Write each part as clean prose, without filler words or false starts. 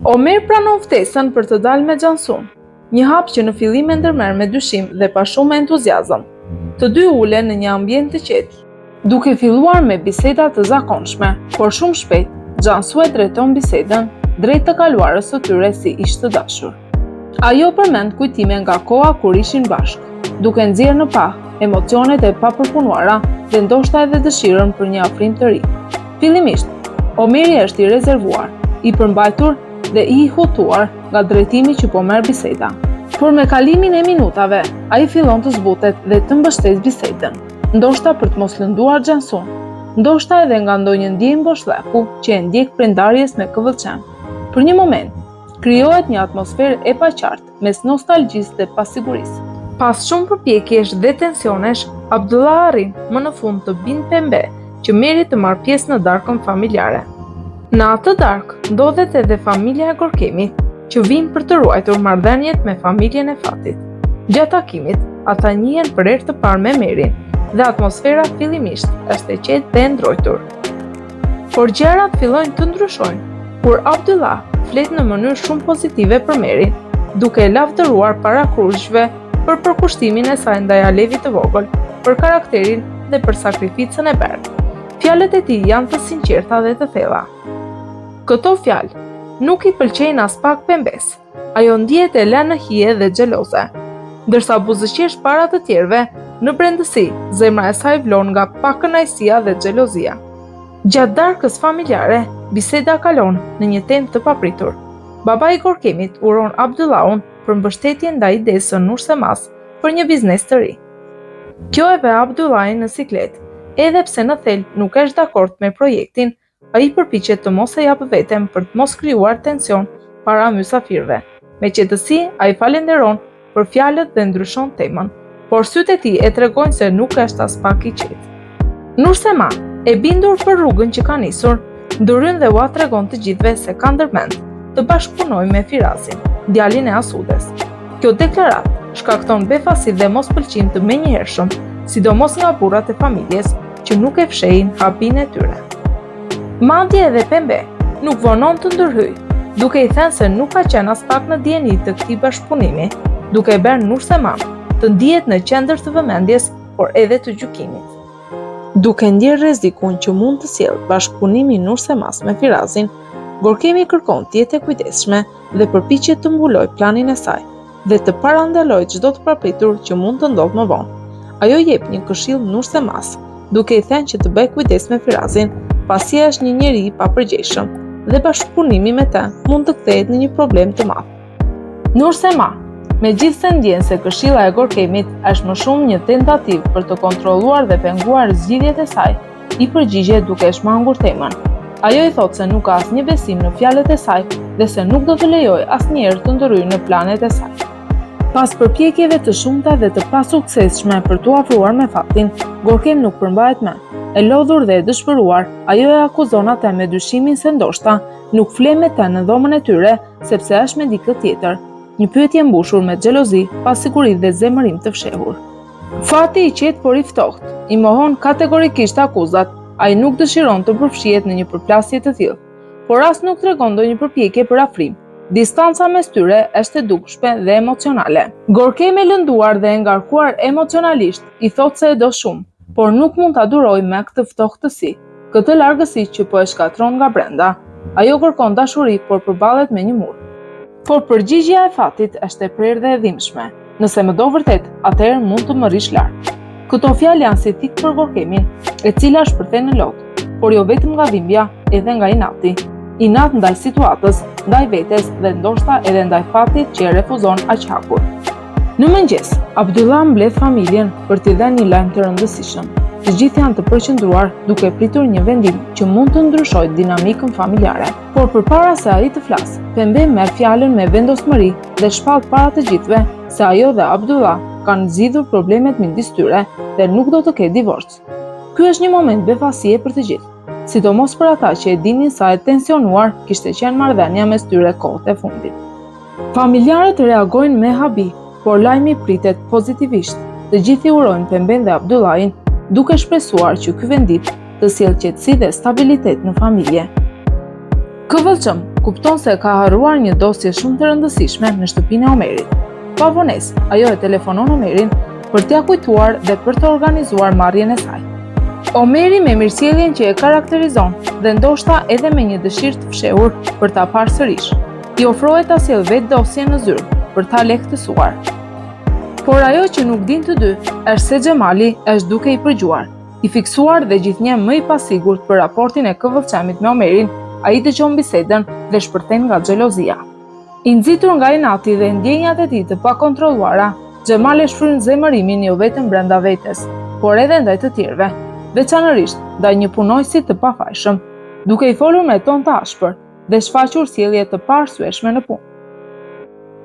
Omer pranon ftesën për të dalë me Xhansun, një hap që në fillim e ndërmerr me dyshim dhe pa shumë entuziazëm. Të dy ulen në një ambient të qetë, duke filluar me biseda të zakonshme, por shumë shpejt Xhansu e drejton bisedën drejt të kaluarës së tyre si ish të dashur. Ajo përmend kujtime nga koha kur ishin bashkë, duke nxjerrë në pa emocionet e papërpunuara dhe ndoshta edhe dëshirën për një afrim të ri. Fillimisht, Omeri është i rezervuar, i përmbajtur dhe i hutuar nga drejtimi që po merr biseda. Por me kalimin e minutave, ai fillon të zbutet dhe të mbështet bisedën, ndoshta për të mos lënduar Xhansun, ndoshta edhe nga ndonjë ndjenjë boshllëku që e ndjek prendarjes me këvëllçen. Për një moment, krijohet një atmosferë e paqartë mes nostalgjisë dhe pasigurisë. Pas shumë përpjekjesh dhe tensionesh, Abdullah arrin më në fund të bindë pembe që merri të marrë pjesë në darkën familjare. Në atë darkë ndodhet edhe familja e Gorkemit, që vinë për të ruajtur marrëdhëniet me familjen e Fatit. Gjatë takimit, ata njihen për herë të parë me Merin dhe atmosfera fillimisht është e qetë dhe e ndrojtur. Por gjërat fillojnë të ndryshojnë kur Abdullah flet në mënyrë shumë pozitive për Merin, duke e lavdëruar para krujshve për përkushtimin e saj ndaj Alevit të vogël, për karakterin dhe për sakrificën e bërë. Fjalët e tij janë të sinqerta dhe të thella. Këto fjalë nuk i pëlqejnë as pak pembes. Ajo ndihet e lënë në hije dhe xheloze, ndërsa buzëqesh para të tjerëve, në brendësi, zemra e saj vlon nga pakënaqësia dhe xhelozia. Gjatë darkës familjare, biseda kalon në një temë të papritur. Baba i Gorkemit uron Abdullahun për mbështetje ndaj idesë së Nursemas për një biznes të ri. Kjo e vë Abdullahin në siklet, edhe pse në thelb nuk është dakord me projektin, ai përpiqet të mos e japë veten për të mos krijuar tension para mysafirëve. Me qetësi, ai falenderon për fjalët dhe ndryshon temën, por sytë e tij e tregojnë se nuk është as pak i qetë. Nursema, e bindur për rrugën që ka nisur, ndryn dhe ua tregon të gjithëve se ka ndërmend të bashkëpunojë me Firazin, djalin e Asudes. Kjo deklarat shkakton befasi dhe mospëlqim të menjëhershëm, sidomos nga burrat e familjes që nuk e fshehin hapin e tyre. Madje edhe Pembe nuk vonon të ndërhyj, duke i thënë se nuk ka qenë as pak në dieni të këtij bashkëpunimi, duke e bërë Nursema të ndihet në qendër të vëmendjes, por edhe të gjykimit. Duke ndjerë rrezikun që mund të sjellë bashkëpunimi Nursemas me Firazin, Gorkemi kërkon të jetë e kujdesshme dhe përpiqet të mbulojë planin e saj dhe të parandalojë çdo të papritur që mund të ndodhë më vonë. Ajo jep një këshill Nursemas, duke i thënë që të bëjë kujdes me Firazin, pasi është një njeri i papërgjegjshëm dhe bashkëpunimi me të mund të kthehet në një problem të madh. Nursema, megjithse ndjen se këshilla e Gorkemit është më shumë një tentativë për të kontrolluar dhe penguar zgjidhjet e saj, i përgjigjet duke shmangur temën. Ajo i thotë se nuk ka asnjë besim në fjalët e saj dhe se nuk do të lejojë asnjëherë të ndryjë në planet e saj. Pas përpjekjeve të shumta dhe të pasuksesshme për t'u afruar me Fatin, Gorkem nuk përmbahet më. E lodhur dhe e dëshpëruar, ajo e akuzon atë me dyshimin se ndoshta nuk fle me të në dhomën e tyre sepse është me dikë tjetër. Një pyetje mbushur me xhelozi, pasiguri dhe zemërim të fshehur. Fati i qetë por i ftohtë, i mohon kategorikisht akuzat. Ai nuk dëshiron të përfshihet në një përplasje të tillë, por as nuk tregon ndonjë përpjekje për afrim. Distanca mes tyre është e dukshme dhe emocionale. Gorkem e lënduar dhe e ngarkuar emocionalisht i thotë se e do shumë, por nuk mund ta durojë me këtë ftohtësi, këtë largësi që po e shkatron nga brenda. Ajo kërkon dashuri, por përballet me një mur. Por përgjigjja e Fatit është e prerë dhe e dhimbshme. Nëse më do vërtet, atëherë mund të më rish lart. Këto fjalë janë si thik për Gorkemin, e cila shpërthen në lot, por jo vetëm nga dhimbja, edhe nga inati. Inat ndaj situatës, ndaj vetes dhe ndoshta edhe ndaj Fatit që e refuzon aq hapur. Në mëngjes, Abdullah mbledh familjen për t'i dhënë një lajm të rëndësishëm. Të gjithë janë të përqendruar duke pritur një vendim që mund të ndryshojë dinamikën familjare. Por përpara se ai të flasë, Pembe merr fjalën me vendosmëri dhe shpall para të gjithëve se ajo dhe Abdullah kanë zgjidhur problemet midis tyre dhe nuk do të ketë divorc. Ky është një moment befasie për të gjithë, sidomos për ata që e dinin sa e tensionuar kishte qenë marrëdhënia mes tyre kohët e fundit. Familjarët reagojnë me habi, por lajmi pritet pozitivisht. Të gjithë i urojnë Pemben dhe Abdullahin, duke shpresuar që ky vendim të sjellë qetësi dhe stabilitet në familje. Këvëllçëm, kupton se ka harruar një dosje shumë të rëndësishme në shtëpinë e Omerit. Pa vonesë, ajo e telefonon Omerin për t'ia kujtuar dhe për të organizuar marrjen e saj. Omeri me mirësjelljen që e karakterizon dhe ndoshta edhe me një dëshirë të fshehur për ta parë sërish, i ofrohet ta sjellë vetë dosjen në zyrë për ta lehtësuar. Por ajo që nuk din të dy është se Xhamali është duke i përgjuar, i fiksuar dhe gjithnjë më i pasigurt për raportin e Këvëllçamit me Omerin. Ai dëgjon bisedën dhe shpërthen nga xhelozia. I nxitur nga inati dhe ndjenjat e tij të pakontrolluara, Xhamali shfryn zemërimin jo vetëm brenda vetes, por edhe ndaj të tjerëve, veçanërisht ndaj një punojësi të pafajshëm, duke i folur me ton të ashpër dhe shfaqur sjellje të paarsyeshme në punë.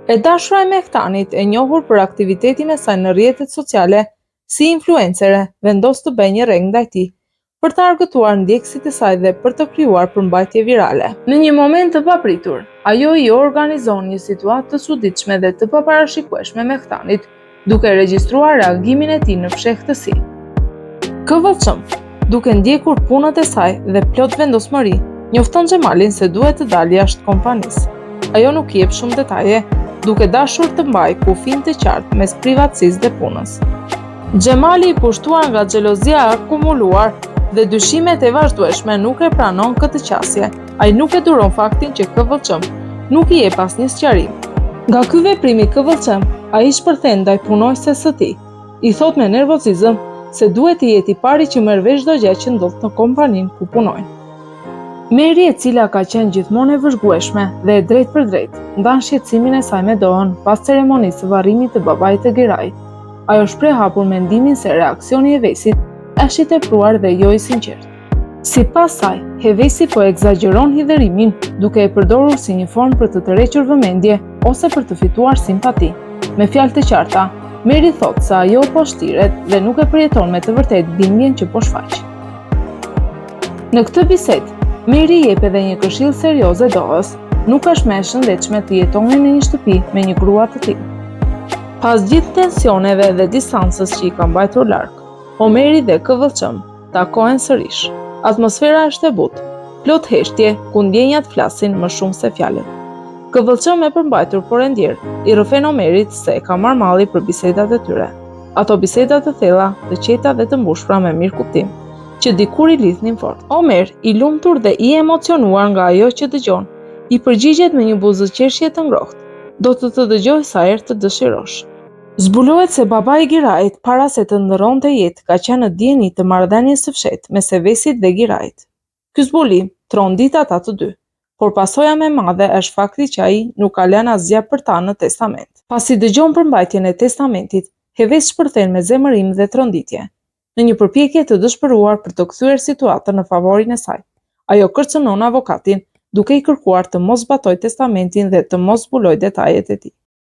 E dashura e Mehtanit, e njohur për aktivitetin e saj në rrjetet sociale si influencere, vendos të bëjë një reng ndaj tij për të argëtuar ndjekësit e saj dhe për të krijuar përmbajtje virale. Në një moment të papritur, ajo i organizon një situatë të çuditshme dhe të paparashikueshme Mehtanit, duke regjistruar reagimin e tij në fshehtësi. Këvëllçëm, duke ndjekur punët e saj dhe plot vendosmëri, njofton Xhamalin se duhet të dalë jashtë kompanisë. Ajo nuk i jep shumë detaje, duke dashur të mbajë kufin të qartë mes privatësisë dhe punës. Xhamali, i pushtuar nga xhelozia e akumuluar dhe dyshimet e vazhdueshme, nuk e pranon këtë qasje. Ai nuk e duron faktin që Këvëllçëm nuk i jep asnjë sqarim. Nga ky veprim i Këvëllçëm, ai shpërthen ndaj punojëses së tij. I thot me nervozizëm se duhet të jetë i pari që merr vesh çdo gjë që ndodh në kompaninë ku punojnë. Meri, e cila ka qenë gjithmonë e vëzhgueshme dhe e drejtë për drejtë, ndan shqetësimin e saj me Doën pas ceremonisë së varrimit të babait të Girajit. Ajo shpreh hapur mendimin se reaksioni i Hevesit është i tepruar dhe jo i sinqert. Sipas saj, Hevesi po egzageron hidhërimin, duke e përdorur si një formë për të tërhequr vëmendje ose për të fituar simpati. Me fjalë të qarta, Meri thot se ajo po shtiret dhe nuk e përjeton me të vërtetë bindjen që po shfaq. Në këtë bisedë, Meri jep edhe një këshill serioze Doës. Nuk është më e shëndetshme të jetoni në një shtëpi me një grua të tillë. Pas gjithë tensioneve dhe distancës që i ka mbajtur larg, Omeri dhe Këvëllçëm takohen sërish. Atmosfera është e butë, plot heshtje, ku ndjenjat flasin më shumë se fjalët. Këvëllçëm, e përmbajtur por e ndjer, i rrëfen Omerit se e ka marrë malli për bisedat e tyre. Ato bisedat të thella, të qeta dhe të mbushura me mirë kuptim, që dikur i lidhnin fort. Omer, i lumtur dhe i emocionuar nga ajo që dëgjon, i përgjigjet me një buzëqeshje të ngrohtë. Do të dëgjoj sa herë të dëshirosh. Zbulohet se baba i Girajit, para se të ndërronte jetë, ka qenë në dieni të marrëdhënies së fshehtë mes Hevesit dhe Girajit. Ky zbulim tronditë ata të dy, por pasoja më e madhe është fakti që ai nuk ka lënë asgjë për ta në testament. Pasi dëgjon përmbajtjen e testamentit, Heves shpërthen me zemërim dhe tronditje, në një përpjekje të dëshpëruar për të kthyer situatën në favorin e saj. Ajo kërcënon avokatin, duke i kërkuar të mos zbatojë testamentin dhe të mos zbulojë detajet e tij.